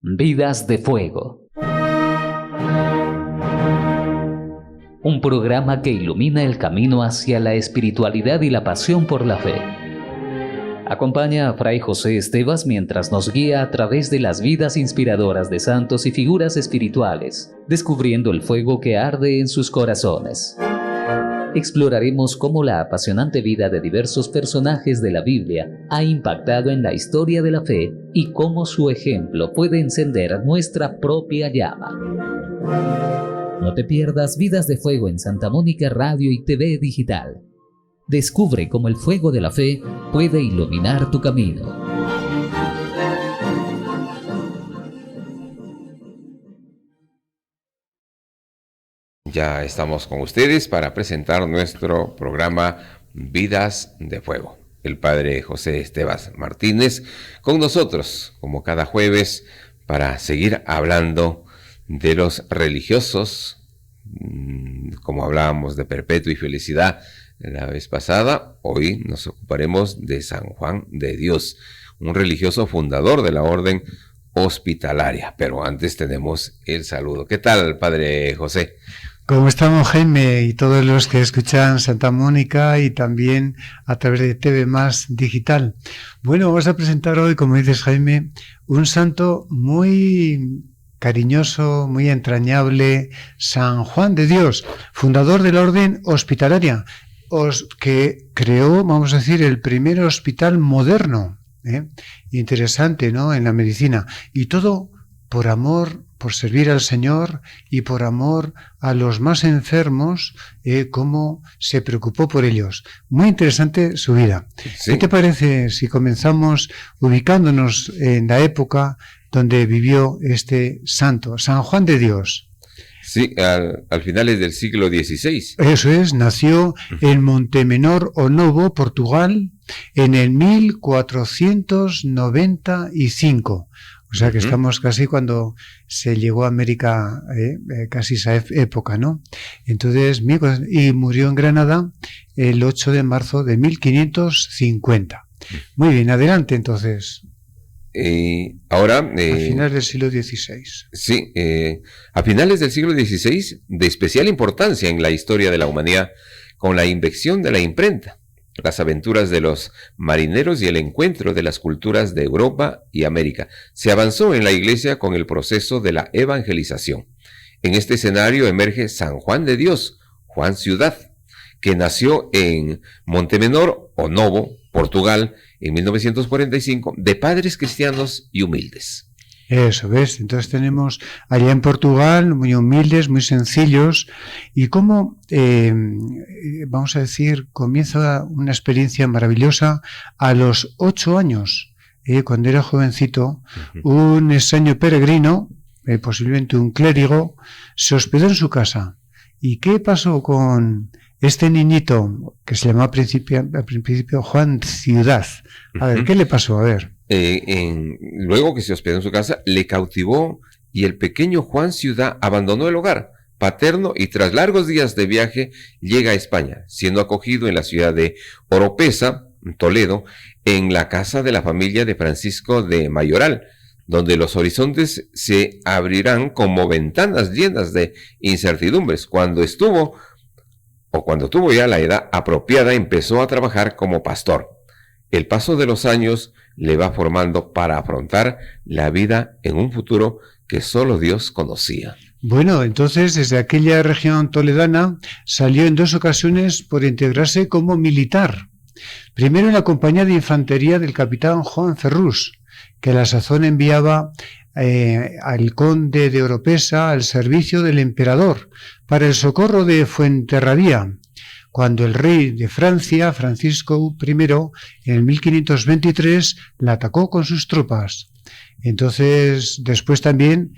Vidas de Fuego. Un programa que ilumina el camino hacia la espiritualidad y la pasión por la fe. Acompaña a Fray José Estevas mientras nos guía a través de las vidas inspiradoras de santos y figuras espirituales, descubriendo el fuego que arde en sus corazones. Exploraremos cómo la apasionante vida de diversos personajes de la Biblia ha impactado en la historia de la fe y cómo su ejemplo puede encender nuestra propia llama. No te pierdas Vidas de Fuego en Santa Mónica Radio y TV Digital. Descubre cómo el fuego de la fe puede iluminar tu camino. Ya estamos con ustedes para presentar nuestro programa Vidas de Fuego. El padre José Estevas Martínez con nosotros, como cada jueves, para seguir hablando de los religiosos, como hablábamos de perpetua y felicidad la vez pasada. Hoy nos ocuparemos de San Juan de Dios, un religioso fundador de la orden hospitalaria. Pero antes tenemos el saludo. ¿Qué tal, padre José? ¿Cómo estamos, Jaime, y todos los que escuchan Santa Mónica y también a través de TV Más Digital? Bueno, vamos a presentar hoy, como dices, Jaime, un santo muy cariñoso, muy entrañable, San Juan de Dios, fundador de la orden hospitalaria, que creó, vamos a decir, el primer hospital moderno, interesante, ¿no?, en la medicina, y todo por amor, por servir al Señor y por amor a los más enfermos, cómo se preocupó por ellos. Muy interesante su vida. Sí. ¿Qué te parece si comenzamos ubicándonos en la época donde vivió este santo, San Juan de Dios? Sí, al finales del siglo XVI. Eso es, nació en Montemenor Onovo, Portugal, en el 1495. O sea que estamos casi cuando se llegó a América, casi esa época, ¿no? Entonces, y murió en Granada el 8 de marzo de 1550. Muy bien, adelante entonces. Ahora... a finales del siglo XVI. Sí, a finales del siglo XVI, de especial importancia en la historia de la humanidad, con la invención de la imprenta, las aventuras de los marineros y el encuentro de las culturas de Europa y América. Se avanzó en la Iglesia con el proceso de la evangelización. En este escenario emerge San Juan de Dios, Juan Ciudad, que nació en Montemenor Onovo, Portugal, en 1945, de padres cristianos y humildes. Eso, ¿ves? Entonces tenemos allá en Portugal, muy humildes, muy sencillos, y cómo, vamos a decir, comienza una experiencia maravillosa a los 8 años, cuando era jovencito. Un extraño peregrino, posiblemente un clérigo, se hospedó en su casa. ¿Y qué pasó con este niñito, que se llamaba al principio Juan Ciudad? A ver, ¿qué le pasó? A ver. Luego que se hospedó en su casa, le cautivó y el pequeño Juan Ciudad abandonó el hogar paterno y tras largos días de viaje llega a España, siendo acogido en la ciudad de Oropesa, Toledo, en la casa de la familia de Francisco de Mayoral, donde los horizontes se abrirán como ventanas llenas de incertidumbres. Cuando tuvo ya la edad apropiada, empezó a trabajar como pastor. El paso de los años le va formando para afrontar la vida en un futuro que solo Dios conocía. Bueno, entonces desde aquella región toledana salió en 2 ocasiones por integrarse como militar. Primero en la compañía de infantería del capitán Juan Ferrús, que a la sazón enviaba al conde de Oropesa al servicio del emperador para el socorro de Fuenterrabía, cuando el rey de Francia, Francisco I, en el 1523, la atacó con sus tropas. Entonces, después también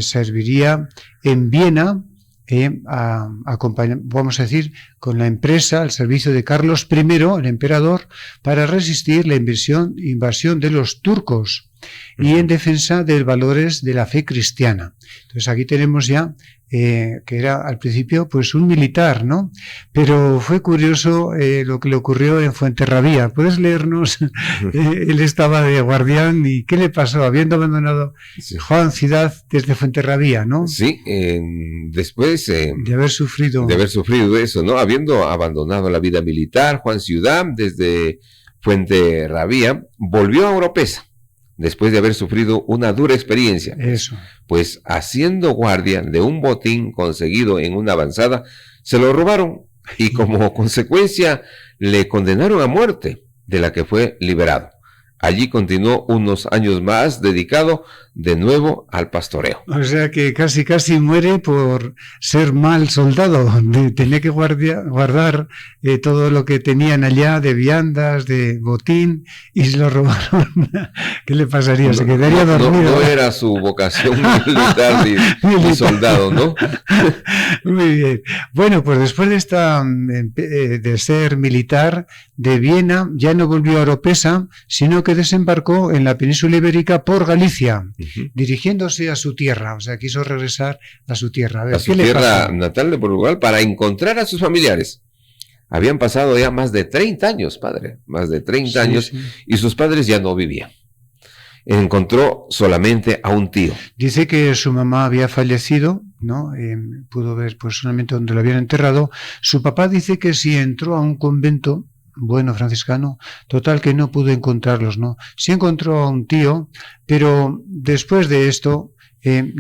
serviría en Viena, vamos a decir, con la empresa al servicio de Carlos I, el emperador, para resistir la invasión de los turcos y en defensa de los valores de la fe cristiana. Entonces aquí tenemos ya que era al principio pues un militar, ¿no? Pero fue curioso lo que le ocurrió en Fuenterrabía. ¿Puedes leernos? Él estaba de guardián y ¿qué le pasó? Habiendo abandonado Juan Ciudad desde Fuenterrabía, ¿no? Sí, después de haber sufrido eso, ¿no? Habiendo abandonado la vida militar, Juan Ciudad desde Fuenterrabía volvió a Oropesa, después de haber sufrido una dura experiencia. Eso. Pues haciendo guardia de un botín conseguido en una avanzada, se lo robaron y como consecuencia le condenaron a muerte, de la que fue liberado. Allí continuó unos años más dedicado de nuevo al pastoreo. O sea que casi muere por ser mal soldado. Tenía que guardar todo lo que tenían allá de viandas, de botín, y se lo robaron. ¿Qué le pasaría? Se quedaría dormido. No era su vocación militar ni soldado, ¿no? Muy bien. Bueno, pues después de ser militar de Viena, ya no volvió a Oropesa, sino que desembarcó en la península ibérica por Galicia, dirigiéndose a su tierra. O sea, quiso regresar a su tierra. A su tierra natal de Portugal para encontrar a sus familiares. Habían pasado ya más de 30 años, padre, más de 30 años, y sus padres ya no vivían. Encontró solamente a un tío. Dice que su mamá había fallecido, ¿no? Pudo ver pues solamente donde lo habían enterrado. Su papá dice que si entró a un convento, bueno, franciscano, total que no pudo encontrarlos, ¿no? Sí encontró a un tío, pero después de esto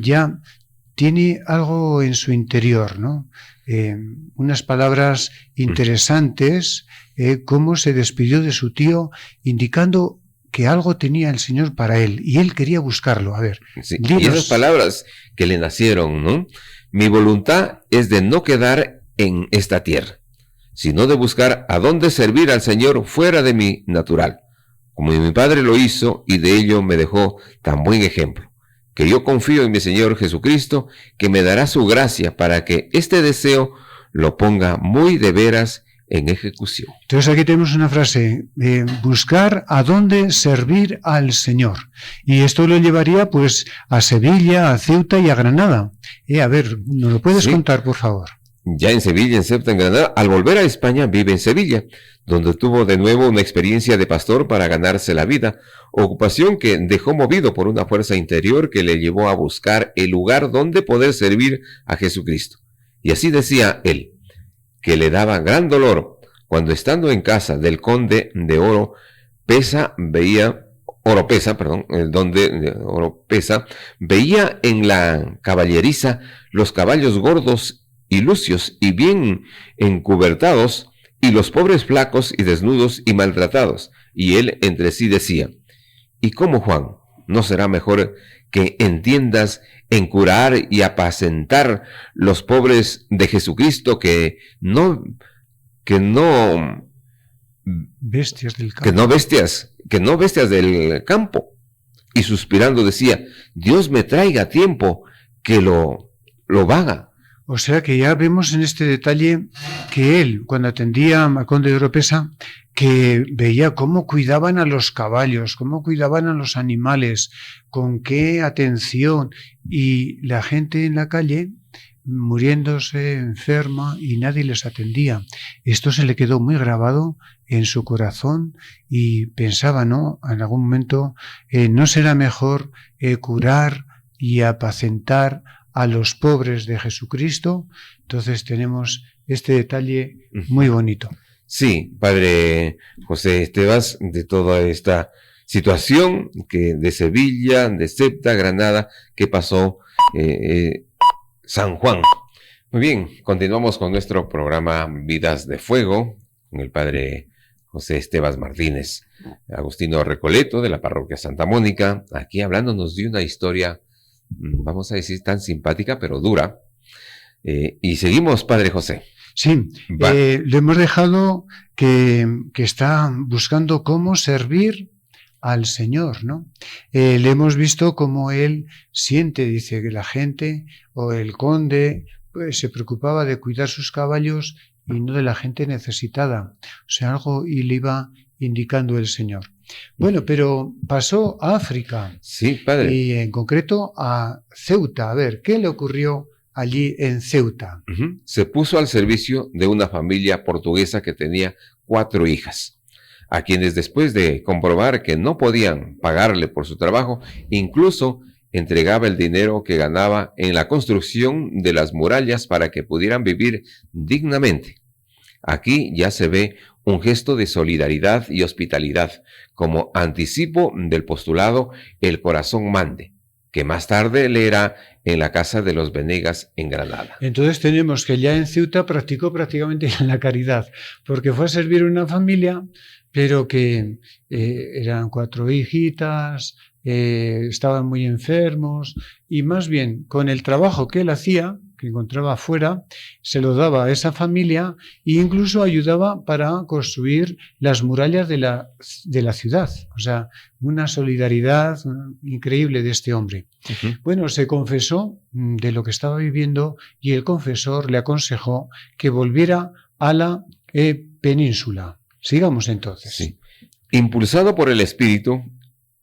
ya tiene algo en su interior, ¿no? Unas palabras interesantes, cómo se despidió de su tío, indicando que algo tenía el Señor para él, y él quería buscarlo. A ver, sí, y esas palabras que le nacieron, ¿no? Mi voluntad es de no quedar en esta tierra, sino de buscar a dónde servir al Señor fuera de mi natural, como mi padre lo hizo, y de ello me dejó tan buen ejemplo, que yo confío en mi Señor Jesucristo, que me dará su gracia para que este deseo lo ponga muy de veras en ejecución. Entonces aquí tenemos una frase, buscar a dónde servir al Señor. Y esto lo llevaría pues a Sevilla, a Ceuta y a Granada. A ver, ¿nos lo puedes contar, por favor? Ya en Sevilla, en Ceuta, en Granada, al volver a España vive en Sevilla, donde tuvo de nuevo una experiencia de pastor para ganarse la vida, ocupación que dejó movido por una fuerza interior que le llevó a buscar el lugar donde poder servir a Jesucristo. Y así decía él, que le daba gran dolor cuando estando en casa del conde de Oropesa, veía en la caballeriza los caballos gordos y lucios y bien encubertados, y los pobres flacos y desnudos y maltratados. Y él entre sí decía, ¿y cómo, Juan, no será mejor que entiendas en curar y apacentar los pobres de Jesucristo que no bestias del campo? Que no bestias del campo? Y suspirando decía, Dios me traiga tiempo que lo vaga. O sea que ya vemos en este detalle que él, cuando atendía a conde de Oropesa, que veía cómo cuidaban a los caballos, cómo cuidaban a los animales, con qué atención, y la gente en la calle muriéndose enferma y nadie les atendía. Esto se le quedó muy grabado en su corazón y pensaba, ¿no?, en algún momento, ¿no será mejor curar y apacentar a los pobres de Jesucristo? Entonces tenemos este detalle muy bonito. Sí, padre José Estevas, de toda esta situación que de Sevilla, de Ceuta, Granada, que pasó San Juan. Muy bien, continuamos con nuestro programa Vidas de Fuego, con el padre José Estevas Martínez, agustino Recoleto de la parroquia Santa Mónica, aquí hablándonos de una historia, vamos a decir, tan simpática, pero dura. Y seguimos, padre José. Sí, le hemos dejado que está buscando cómo servir al Señor, ¿no? Le hemos visto cómo él siente, dice, que la gente o el conde pues, se preocupaba de cuidar sus caballos y no de la gente necesitada. O sea, algo y le iba indicando el Señor. Bueno, pero pasó a África. Sí, padre. Y en concreto a Ceuta. A ver, ¿qué le ocurrió allí en Ceuta. Se puso al servicio de una familia portuguesa que tenía 4 hijas, a quienes después de comprobar que no podían pagarle por su trabajo, incluso entregaba el dinero que ganaba en la construcción de las murallas para que pudieran vivir dignamente. Aquí ya se ve un gesto de solidaridad y hospitalidad, como anticipo del postulado El corazón mande, que más tarde leerá en la casa de los Venegas en Granada. Entonces tenemos que ya en Ceuta practicó prácticamente la caridad, porque fue a servir a una familia, pero que eran 4 hijitas, estaban muy enfermos, y más bien con el trabajo que él hacía, que encontraba afuera, se lo daba a esa familia e incluso ayudaba para construir las murallas de la ciudad. O sea, una solidaridad increíble de este hombre. Bueno, se confesó de lo que estaba viviendo y el confesor le aconsejó que volviera a la península. Sigamos entonces. Sí. Impulsado por el Espíritu,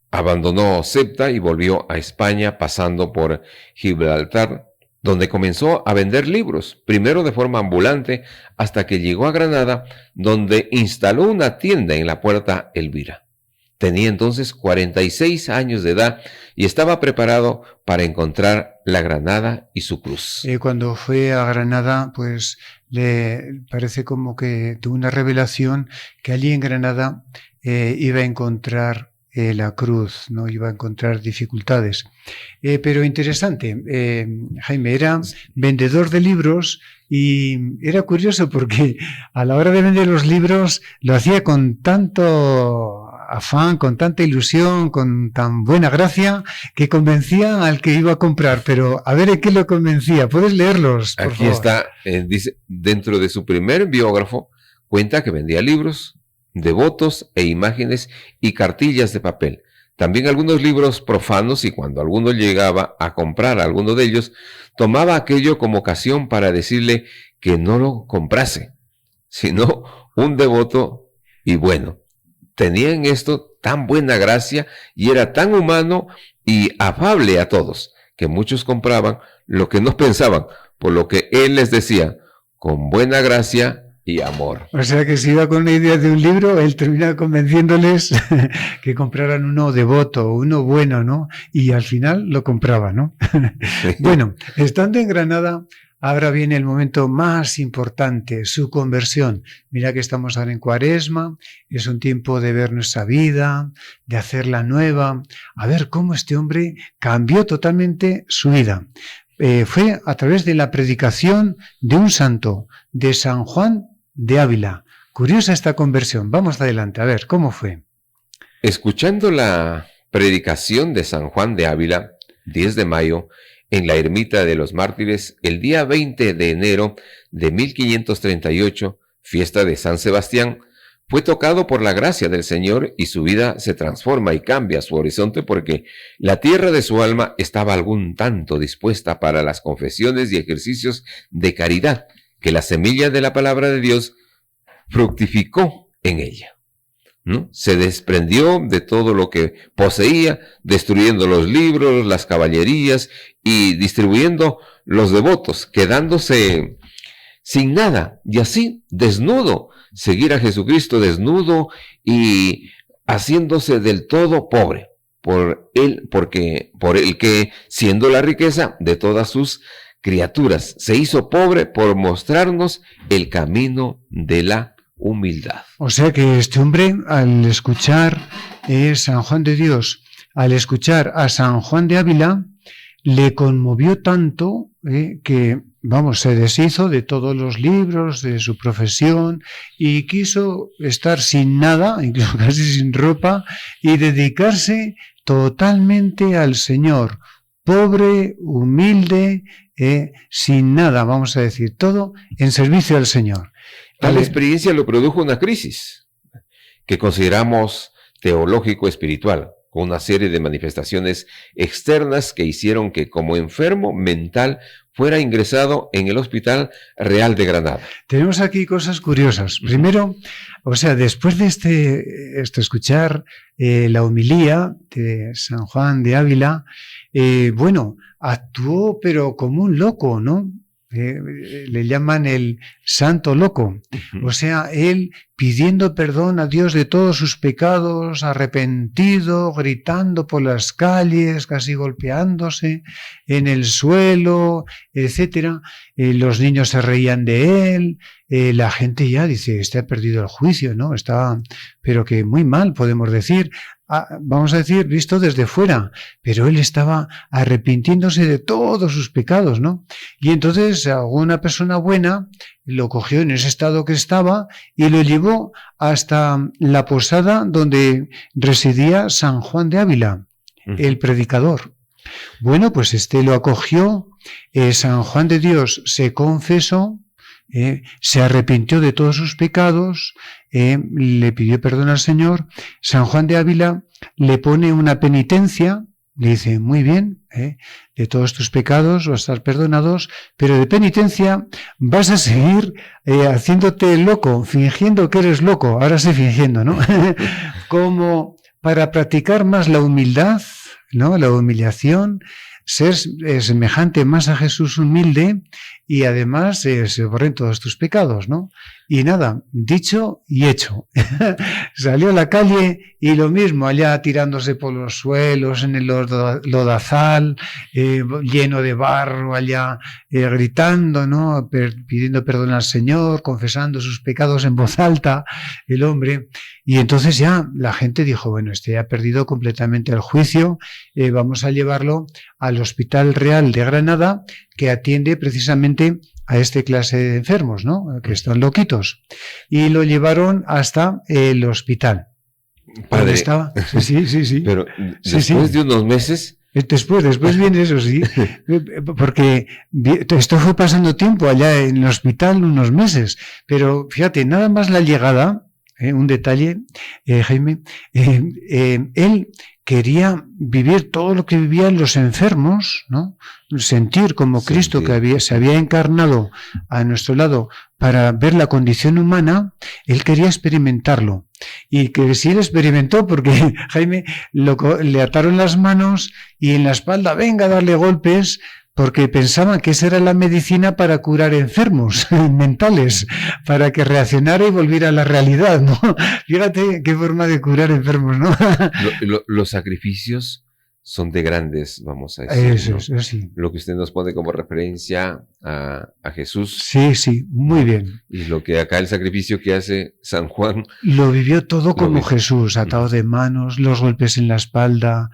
abandonó Ceuta y volvió a España, pasando por Gibraltar, donde comenzó a vender libros, primero de forma ambulante, hasta que llegó a Granada, donde instaló una tienda en la Puerta Elvira. Tenía entonces 46 años de edad y estaba preparado para encontrar la Granada y su cruz. Cuando fue a Granada, pues le parece como que tuvo una revelación que allí en Granada iba a encontrar la cruz, no iba a encontrar dificultades. Pero interesante, Jaime era vendedor de libros y era curioso porque a la hora de vender los libros lo hacía con tanto afán, con tanta ilusión, con tan buena gracia, que convencía al que iba a comprar. Pero a ver en qué lo convencía. ¿Puedes leerlos, por Aquí favor? está, dice, dentro de su primer biógrafo, cuenta que vendía libros, devotos e imágenes y cartillas de papel. También algunos libros profanos, y cuando alguno llegaba a comprar alguno de ellos, tomaba aquello como ocasión para decirle que no lo comprase, sino un devoto y bueno. Tenía en esto tan buena gracia y era tan humano y afable a todos, que muchos compraban lo que no pensaban, por lo que él les decía, con buena gracia y amor. O sea que si iba con la idea de un libro, él terminaba convenciéndoles que compraran uno devoto, uno bueno, ¿no? Y al final lo compraba, ¿no? Bueno, estando en Granada, ahora viene el momento más importante, su conversión. Mira que estamos ahora en Cuaresma, es un tiempo de ver nuestra vida, de hacerla nueva, a ver cómo este hombre cambió totalmente su vida. Fue a través de la predicación de un santo, de San Juan de Ávila. Curiosa esta conversión. Vamos adelante, a ver, ¿cómo fue? Escuchando la predicación de San Juan de Ávila, 10 de mayo, en la ermita de los mártires, el día 20 de enero de 1538, fiesta de San Sebastián, fue tocado por la gracia del Señor y su vida se transforma y cambia su horizonte porque la tierra de su alma estaba algún tanto dispuesta para las confesiones y ejercicios de caridad que la semilla de la palabra de Dios fructificó en ella, ¿no? Se desprendió de todo lo que poseía, destruyendo los libros, las caballerías y distribuyendo los devotos, quedándose sin nada y así desnudo, seguir a Jesucristo desnudo y haciéndose del todo pobre por el que, siendo la riqueza de todas sus criaturas, se hizo pobre por mostrarnos el camino de la humildad. O sea que este hombre, al escuchar San Juan de Dios, al escuchar a San Juan de Ávila, le conmovió tanto que, vamos, se deshizo de todos los libros, de su profesión, y quiso estar sin nada, incluso casi sin ropa, y dedicarse totalmente al Señor. Pobre, humilde, sin nada, vamos a decir, todo en servicio al Señor. Tal experiencia lo produjo una crisis que consideramos teológico-espiritual, con una serie de manifestaciones externas que hicieron que como enfermo mental fuera ingresado en el Hospital Real de Granada. Tenemos aquí cosas curiosas. Primero, o sea, después de escuchar la homilía de San Juan de Ávila, bueno, actuó pero como un loco, ¿no? Le llaman el santo loco. O sea, él pidiendo perdón a Dios de todos sus pecados, arrepentido, gritando por las calles, casi golpeándose en el suelo, etcétera. Los niños se reían de él. La gente ya dice, este ha perdido el juicio, ¿no? Está, pero que muy mal, podemos decir. Vamos a decir, visto desde fuera, pero él estaba arrepintiéndose de todos sus pecados, ¿no? Y entonces alguna persona buena lo cogió en ese estado que estaba y lo llevó hasta la posada donde residía San Juan de Ávila, el predicador. Bueno, pues lo acogió, San Juan de Dios se confesó, se arrepintió de todos sus pecados, le pidió perdón al Señor. San Juan de Ávila le pone una penitencia, le dice, muy bien, de todos tus pecados vas a estar perdonados, pero de penitencia vas a seguir haciéndote loco, fingiendo que eres loco, ahora sí fingiendo, ¿no? Como para practicar más la humildad, ¿no? La humillación, ser semejante más a Jesús humilde y además se borren todos tus pecados, ¿no? Y nada, dicho y hecho. Salió a la calle y lo mismo, allá tirándose por los suelos, en el lodazal, lleno de barro, allá gritando, ¿no? Pidiendo perdón al Señor, confesando sus pecados en voz alta, el hombre. Y entonces ya la gente dijo, bueno, este ha perdido completamente el juicio, vamos a llevarlo al Hospital Real de Granada, que atiende precisamente a esta clase de enfermos, ¿no? Que están loquitos. Y lo llevaron hasta el hospital. Padre, estaba? Sí. Pero después de unos meses... Después viene eso, sí. Porque esto fue pasando tiempo allá en el hospital, unos meses. Pero fíjate, nada más la llegada, un detalle, Jaime, él quería vivir todo lo que vivían los enfermos, ¿no? Sentir como Cristo que se había encarnado a nuestro lado para ver la condición humana, él quería experimentarlo. Y que sí lo experimentó porque Jaime le ataron las manos y en la espalda, venga a darle golpes, porque pensaban que esa era la medicina para curar enfermos mentales, para que reaccionara y volviera a la realidad, ¿no? Fíjate qué forma de curar enfermos, ¿no? Los sacrificios son de grandes, vamos a decir. Eso sí. Lo que usted nos pone como referencia a Jesús. Sí, muy bien. Y lo que acá el sacrificio que hace San Juan. Lo vivió todo como Jesús, atado de manos, los golpes en la espalda,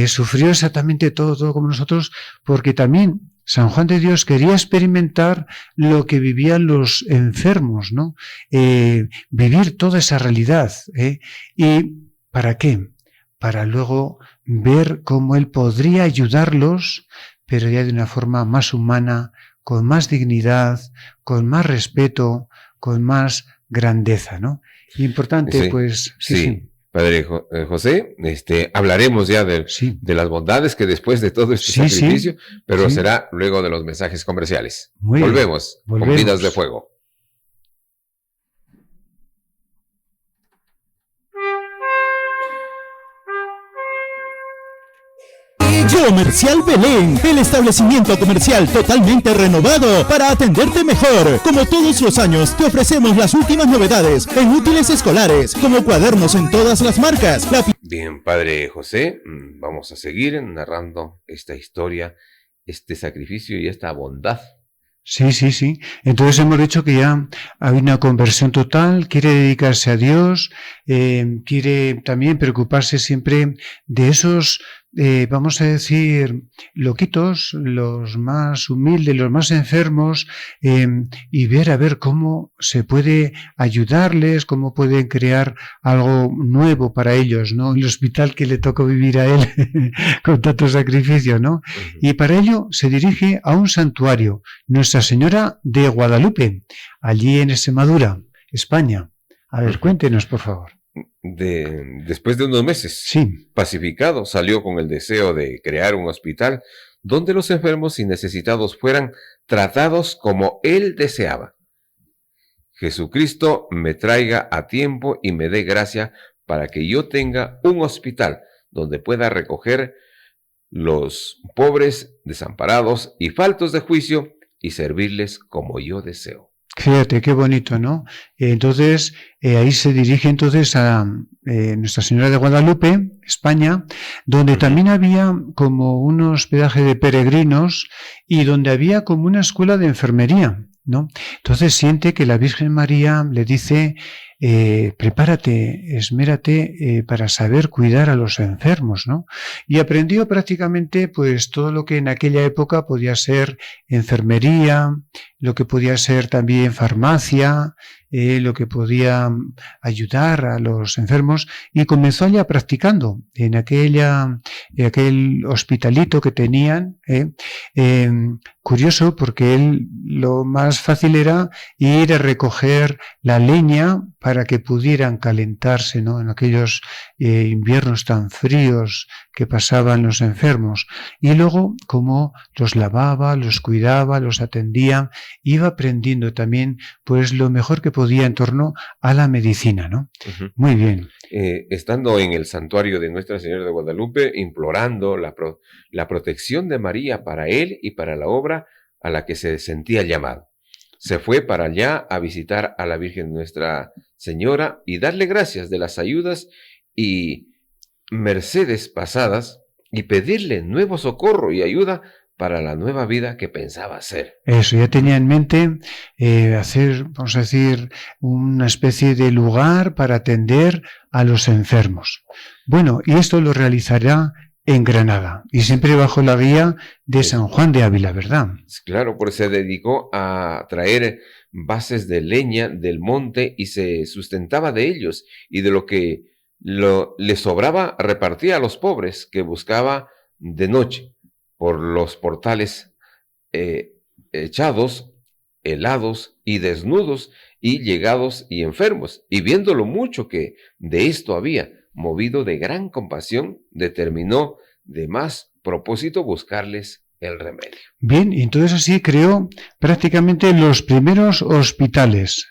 sufrió exactamente todo como nosotros, porque también San Juan de Dios quería experimentar lo que vivían los enfermos, ¿no? Vivir toda esa realidad. ¿Y para qué? Para luego ver cómo él podría ayudarlos, pero ya de una forma más humana, con más dignidad, con más respeto, con más grandeza, ¿no? Importante, pues... Sí. Padre José, hablaremos ya de las bondades que después de todo este sacrificio, pero será luego de los mensajes comerciales. Volvemos con Vidas de Fuego. Comercial Belén, el establecimiento comercial totalmente renovado para atenderte mejor. Como todos los años, te ofrecemos las últimas novedades en útiles escolares, como cuadernos en todas las marcas. Bien, Padre José, vamos a seguir narrando esta historia, este sacrificio y esta bondad. Sí. Entonces hemos dicho que ya hay una conversión total, quiere dedicarse a Dios, quiere también preocuparse siempre de esos, vamos a decir, loquitos, los más humildes, los más enfermos, y ver a ver cómo se puede ayudarles, cómo pueden crear algo nuevo para ellos, ¿no? El hospital que le tocó vivir a él con tanto sacrificio, ¿no? Y para ello se dirige a un santuario, Nuestra Señora de Guadalupe, allí en Extremadura, España. A ver, cuéntenos, por favor. Después de unos meses, pacificado, salió con el deseo de crear un hospital donde los enfermos y necesitados fueran tratados como Él deseaba. Jesucristo me traiga a tiempo y me dé gracia para que yo tenga un hospital donde pueda recoger los pobres, desamparados y faltos de juicio y servirles como yo deseo. Fíjate, qué bonito, ¿no? Entonces, ahí se dirige entonces a Nuestra Señora de Guadalupe, España, donde también había como un hospedaje de peregrinos y donde había como una escuela de enfermería, ¿no? Entonces siente que la Virgen María le dice, prepárate, esmérate para saber cuidar a los enfermos, ¿no? Y aprendió prácticamente pues todo lo que en aquella época podía ser enfermería, lo que podía ser también farmacia, lo que podía ayudar a los enfermos, y comenzó ya practicando en aquel hospitalito que tenían. Curioso, porque él lo más fácil era ir a recoger la leña para que pudieran calentarse, ¿no? En aquellos inviernos tan fríos que pasaban los enfermos. Y luego, como los lavaba, los cuidaba, los atendía, iba aprendiendo también pues lo mejor que podía en torno a la medicina, ¿no? Muy bien. Estando en el santuario de Nuestra Señora de Guadalupe, implorando la protección de María para él y para la obra a la que se sentía llamado. Se fue para allá a visitar a la Virgen Nuestra Señora y darle gracias de las ayudas y mercedes pasadas y pedirle nuevo socorro y ayuda para la nueva vida que pensaba hacer. Eso, ya tenía en mente hacer, vamos a decir, una especie de lugar para atender a los enfermos. Bueno, y esto lo realizará en Granada, y siempre bajo la guía de San Juan de Ávila, ¿verdad? Claro, porque se dedicó a traer bases de leña del monte y se sustentaba de ellos, y de lo que le sobraba repartía a los pobres que buscaba de noche por los portales echados, helados y desnudos y llegados y enfermos, y viendo lo mucho que de esto había, movido de gran compasión, determinó de más propósito buscarles el remedio. Bien, y entonces así creó prácticamente los primeros hospitales.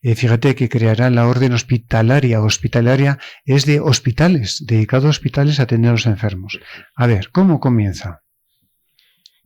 Fíjate que creará la orden hospitalaria. Hospitalaria es de hospitales, dedicado a hospitales a atender a los enfermos. A ver, ¿cómo comienza?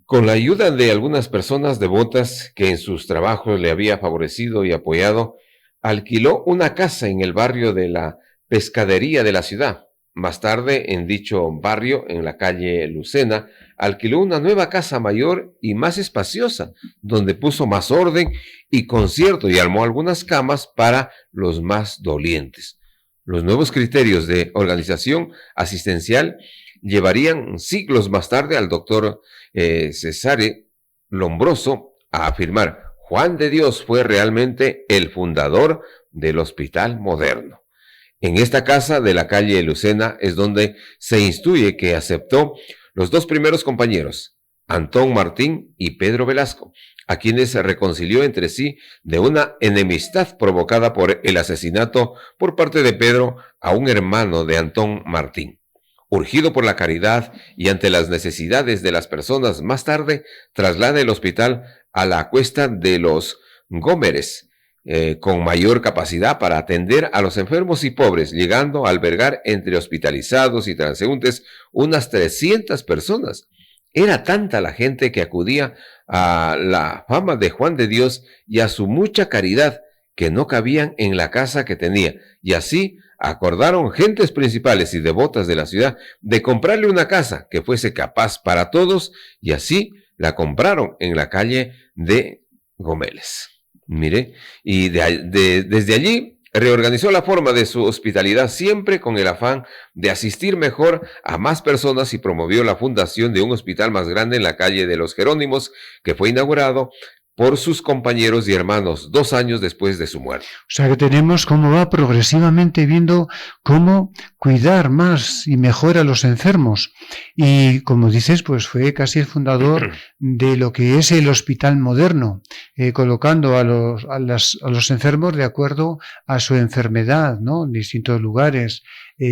Con la ayuda de algunas personas devotas que en sus trabajos le había favorecido y apoyado, alquiló una casa en el barrio de la Pescadería de la ciudad. Más tarde, en dicho barrio, en la calle Lucena, alquiló una nueva casa mayor y más espaciosa, donde puso más orden y concierto y armó algunas camas para los más dolientes. Los nuevos criterios de organización asistencial llevarían siglos más tarde al doctor Cesare Lombroso a afirmar: Juan de Dios fue realmente el fundador del hospital moderno. En esta casa de la calle Lucena es donde se instruye que aceptó los dos primeros compañeros, Antón Martín y Pedro Velasco, a quienes se reconcilió entre sí de una enemistad provocada por el asesinato por parte de Pedro a un hermano de Antón Martín. Urgido por la caridad y ante las necesidades de las personas, más tarde traslada el hospital a la Cuesta de los Gómeres, con mayor capacidad para atender a los enfermos y pobres, llegando a albergar entre hospitalizados y transeúntes unas 300 personas. Era tanta la gente que acudía a la fama de Juan de Dios y a su mucha caridad que no cabían en la casa que tenía, y así acordaron gentes principales y devotas de la ciudad de comprarle una casa que fuese capaz para todos, y así la compraron en la calle de Gómeles. Mire, y desde allí reorganizó la forma de su hospitalidad, siempre con el afán de asistir mejor a más personas, y promovió la fundación de un hospital más grande en la calle de los Jerónimos, que fue inaugurado por sus compañeros y hermanos 2 años después de su muerte. O sea que tenemos cómo va progresivamente viendo cómo cuidar más y mejor a los enfermos. Y como dices, pues fue casi el fundador de lo que es el hospital moderno, colocando a los enfermos de acuerdo a su enfermedad, ¿no? En distintos lugares.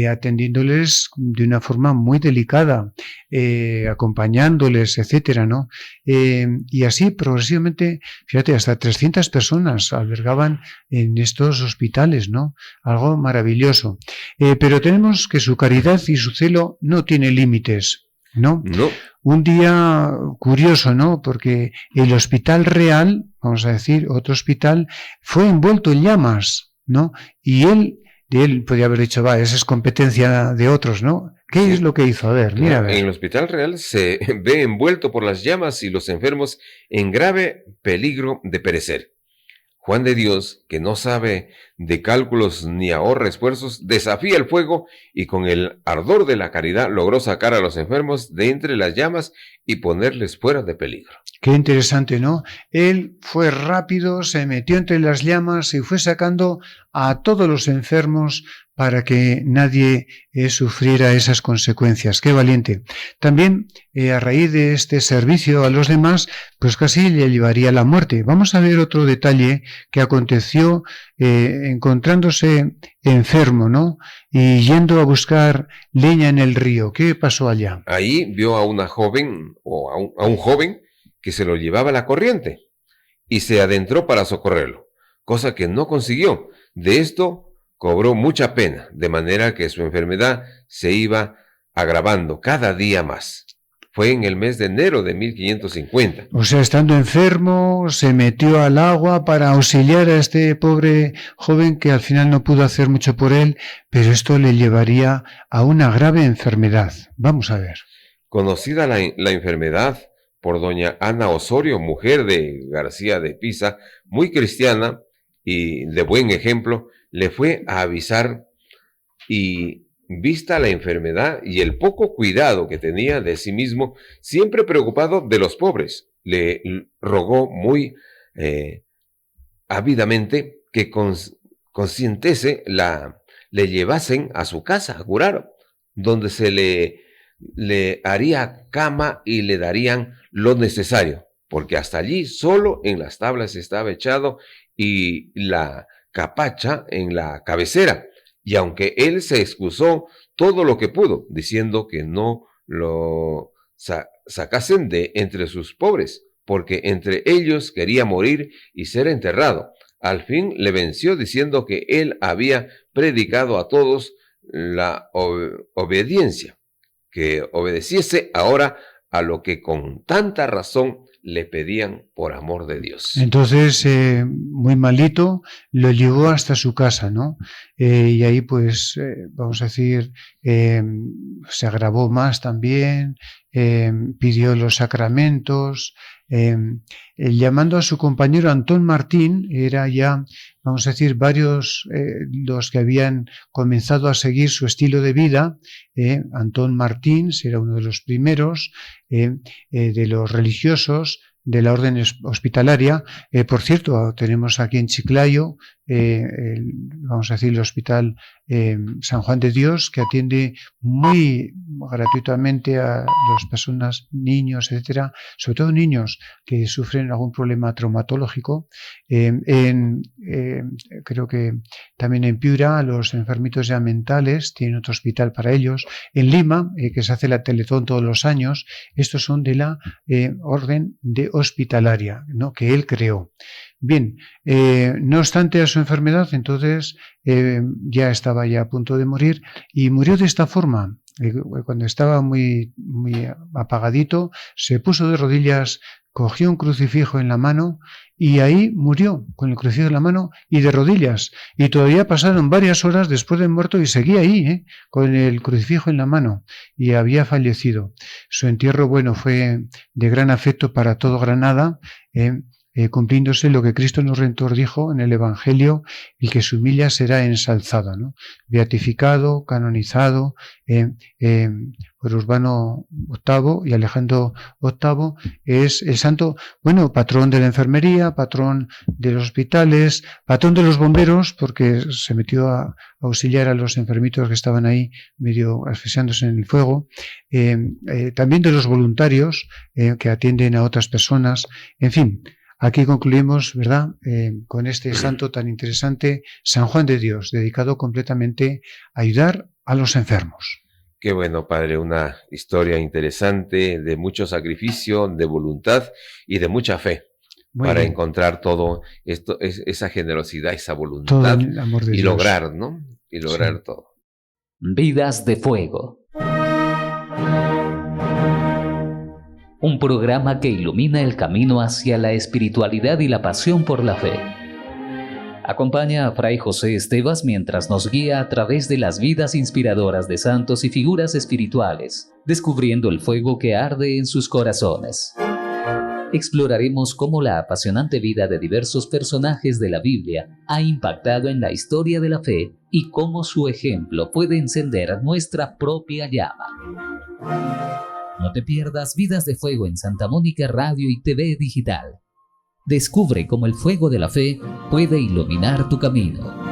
atendiéndoles de una forma muy delicada, acompañándoles, etcétera, ¿no? Y así progresivamente, fíjate, hasta 300 personas albergaban en estos hospitales, ¿no? Algo maravilloso. Pero tenemos que su caridad y su celo no tiene límites, ¿no? No. Un día curioso, ¿no? Porque el Hospital Real, vamos a decir, otro hospital, fue envuelto en llamas, ¿no? Y él podría haber dicho, va, esa es competencia de otros, ¿no? ¿Qué es lo que hizo? A ver, mira, a ver. En el Hospital Real se ve envuelto por las llamas y los enfermos en grave peligro de perecer. Juan de Dios, que no sabe de cálculos ni ahorra esfuerzos, desafía el fuego y con el ardor de la caridad logró sacar a los enfermos de entre las llamas y ponerles fuera de peligro. Qué interesante, ¿no? Él fue rápido, se metió entre las llamas y fue sacando a todos los enfermos para que nadie sufriera esas consecuencias. ¡Qué valiente! También, a raíz de este servicio a los demás, pues casi le llevaría a la muerte. Vamos a ver otro detalle que aconteció encontrándose enfermo, ¿no? Y yendo a buscar leña en el río. ¿Qué pasó allá? Ahí vio a una joven, o a un joven, que se lo llevaba la corriente, y se adentró para socorrerlo, cosa que no consiguió. De esto cobró mucha pena, de manera que su enfermedad se iba agravando cada día más. Fue en el mes de enero de 1550. O sea, estando enfermo, se metió al agua para auxiliar a este pobre joven que al final no pudo hacer mucho por él, pero esto le llevaría a una grave enfermedad. Vamos a ver. Conocida la enfermedad por doña Ana Osorio, mujer de García de Pisa, muy cristiana y de buen ejemplo, le fue a avisar y, vista la enfermedad y el poco cuidado que tenía de sí mismo, siempre preocupado de los pobres, le rogó muy ávidamente que consintiese le llevasen a su casa a curar, donde se le haría cama y le darían lo necesario, porque hasta allí solo en las tablas estaba echado y la capacha en la cabecera. Y aunque él se excusó todo lo que pudo, diciendo que no lo sacasen de entre sus pobres, porque entre ellos quería morir y ser enterrado. Al fin le venció diciendo que él había predicado a todos la obediencia, que obedeciese ahora a lo que con tanta razón le pedían por amor de Dios. Entonces, muy malito, lo llevó hasta su casa, ¿no? Y ahí, pues, vamos a decir, se agravó más también, pidió los sacramentos, llamando a su compañero Antón Martín, era ya, vamos a decir, varios los que habían comenzado a seguir su estilo de vida. Antón Martín era uno de los primeros, de los religiosos de la orden hospitalaria. Por cierto, tenemos aquí en Chiclayo, vamos a decir, el Hospital San Juan de Dios, que atiende muy gratuitamente a las personas, niños, etcétera, sobre todo niños que sufren algún problema traumatológico. Creo que también en Piura, a los enfermitos ya mentales, tienen otro hospital para ellos. En Lima, que se hace la Teletón todos los años, estos son de la orden de hospitalaria, ¿no?, que él creó. Bien, no obstante a su enfermedad, entonces ya estaba ya a punto de morir y murió de esta forma. Cuando estaba muy apagadito, se puso de rodillas, cogió un crucifijo en la mano y ahí murió con el crucifijo en la mano y de rodillas. Y todavía pasaron varias horas después de muerto y seguía ahí, con el crucifijo en la mano, y había fallecido. Su entierro, bueno, fue de gran afecto para todo Granada, cumpliéndose lo que Cristo nos Redentor dijo en el Evangelio: el que se humilla será ensalzado, ¿no? Beatificado, canonizado por Urbano VIII y Alejandro VIII, es el santo, bueno, patrón de la enfermería, patrón de los hospitales, patrón de los bomberos, porque se metió a auxiliar a los enfermitos que estaban ahí medio asfixiándose en el fuego, también de los voluntarios que atienden a otras personas, en fin. Aquí concluimos, ¿verdad?, con este santo tan interesante, San Juan de Dios, dedicado completamente a ayudar a los enfermos. Qué bueno, padre, una historia interesante, de mucho sacrificio, de voluntad y de mucha fe. Muy para bien. encontrar todo esto, esa generosidad, esa Todo voluntad el amor de y Dios. lograr, ¿no? Y lograr Sí. todo. Vidas de Fuego. Un programa que ilumina el camino hacia la espiritualidad y la pasión por la fe. Acompaña a Fray José Estevas mientras nos guía a través de las vidas inspiradoras de santos y figuras espirituales, descubriendo el fuego que arde en sus corazones. Exploraremos cómo la apasionante vida de diversos personajes de la Biblia ha impactado en la historia de la fe y cómo su ejemplo puede encender nuestra propia llama. No te pierdas Vidas de Fuego en Santa Mónica Radio y TV Digital. Descubre cómo el fuego de la fe puede iluminar tu camino.